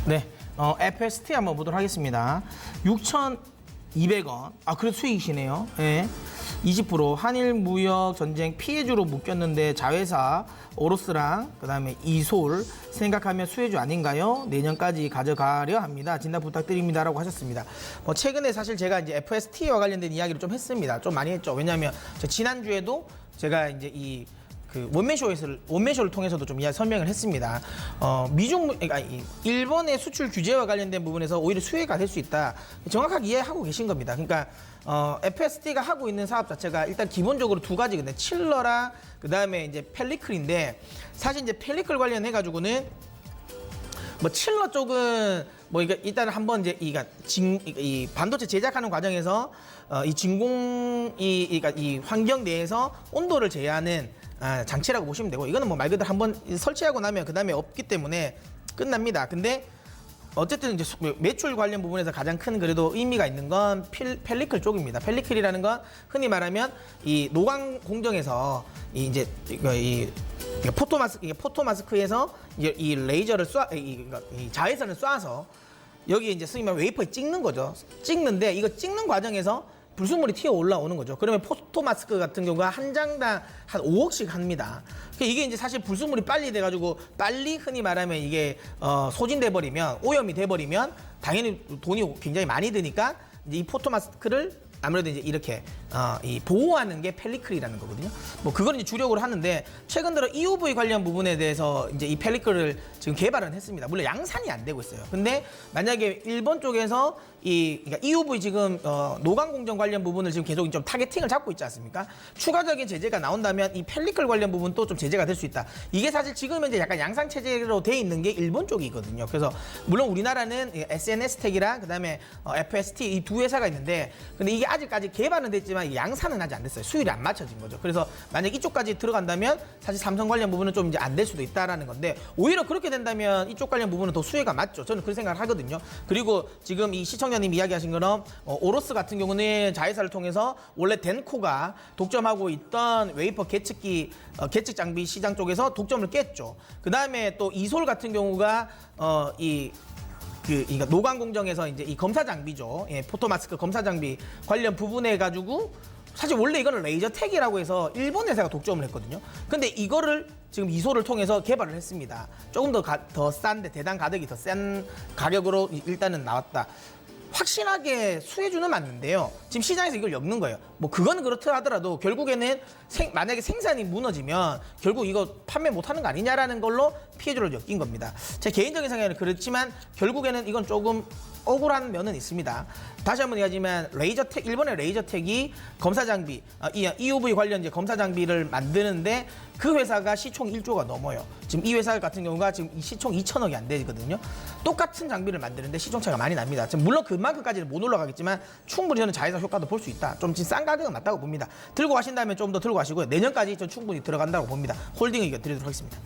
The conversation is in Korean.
네, FST 한번 보도록 하겠습니다. 6,200원. 아, 그래도 수익이시네요. 예. 20% 한일 무역 전쟁 피해주로 묶였는데 자회사 오로스랑 그다음에 이솔 생각하면 수혜주 아닌가요? 내년까지 가져가려 합니다. 진단 부탁드립니다라고 하셨습니다. 최근에 사실 제가 이제 FST와 관련된 이야기를 좀 했습니다. 좀 많이 했죠. 왜냐하면 지난주에도 제가 이제 그 원맨쇼를 통해서도 좀 설명을 했습니다. 그러니까 일본의 수출 규제와 관련된 부분에서 오히려 수혜가 될 수 있다. 정확하게 이해하고 계신 겁니다. 그러니까 FST가 하고 있는 사업 자체가 일단 기본적으로 두 가지거든요. 칠러랑 그다음에 이제 펠리클인데 사실 이제 펠리클 관련해 가지고는 칠러 쪽은 일단 한번 이제 이 반도체 제작하는 과정에서 이 그러니까 이 환경 내에서 온도를 제어하는 장치라고 보시면 되고, 이거는 말 그대로 한번 설치하고 나면 그 다음에 없기 때문에 끝납니다. 근데 어쨌든 이제 매출 관련 부분에서 가장 큰 그래도 의미가 있는 건 펠리클 쪽입니다. 펠리클이라는 건 흔히 말하면 이 노광 공정에서 이제 이 포토마스크에서 이 레이저를 이 자외선을 쏴서 여기 이제 쓰면 웨이퍼에 찍는 거죠. 찍는데 이거 찍는 과정에서 불순물이 튀어 올라오는 거죠. 그러면 포토마스크 같은 경우가 한 장당 한 5억씩 합니다. 이게 이제 사실 불순물이 빨리 돼가지고 빨리 흔히 말하면 이게 소진돼 버리면, 오염이 돼 버리면 당연히 돈이 굉장히 많이 드니까 이제 이 포토마스크를 아무래도 이제 이렇게 이 보호하는 게 펠리클이라는 거거든요. 그걸 이제 주력으로 하는데, 최근 들어 EUV 관련 부분에 대해서 이제 이 펠리클을 지금 개발은 했습니다. 물론 양산이 안 되고 있어요. 근데 만약에 일본 쪽에서 그러니까 EUV 지금 노광 공정 관련 부분을 지금 계속 좀 타겟팅을 잡고 있지 않습니까? 추가적인 제재가 나온다면 이 펠리클 관련 부분도 좀 제재가 될 수 있다. 이게 사실 지금 현재 약간 양산 체제로 돼 있는 게 일본 쪽이거든요. 그래서 물론 우리나라는 SNS텍이랑 그다음에 FST 이 두 회사가 있는데, 근데 이게 아직까지 개발은 됐지만 양산은 아직 안 됐어요. 수율이 안 맞춰진 거죠. 그래서 만약 이쪽까지 들어간다면 사실 삼성 관련 부분은 좀 이제 안 될 수도 있다라는 건데, 오히려 그렇게 된다면 이쪽 관련 부분은 더 수혜가 맞죠. 저는 그런 생각을 하거든요. 그리고 지금 이 시청자님 이야기하신 것처럼 오로스 같은 경우는 자회사를 통해서 원래 덴코가 독점하고 있던 웨이퍼 계측기 계측 장비 시장 쪽에서 독점을 깼죠. 그 다음에 또 이솔 같은 경우가 그러니까 노광 공정에서 이제 이 검사 장비죠. 포토마스크 검사 장비 관련 부분에 가지고 사실 원래 이거는 레이저텍이라고 해서 일본 회사가 독점을 했거든요. 근데 이거를 지금 이솔을 통해서 개발을 했습니다. 조금 더 싼데, 대당 가격이 더 싼 가격으로 일단은 나왔다. 확실하게 수혜주는 맞는데요. 지금 시장에서 이걸 엮는 거예요. 그거는 그렇다 하더라도 결국에는 만약에 생산이 무너지면 결국 이거 판매 못하는 거 아니냐라는 걸로 피해주를 엮인 겁니다. 제 개인적인 생각에는 그렇지만 결국에는 이건 조금 억울한 면은 있습니다. 다시 한번 얘기하지만 일본의 레이저텍이 검사 장비, EUV 관련 이제 검사 장비를 만드는데 그 회사가 시총 1조가 넘어요. 지금 이 회사 같은 경우가 지금 시총 2천억이 안 되거든요. 똑같은 장비를 만드는데 시총 차이가 많이 납니다. 지금 물론 그만큼까지는 못 올라가겠지만 충분히 저는 자회사 효과도 볼 수 있다. 좀 지금 싼 가격은 맞다고 봅니다. 들고 가신다면 좀 더 들고 가시고요. 내년까지 좀 충분히 들어간다고 봅니다. 홀딩 의견 드리도록 하겠습니다.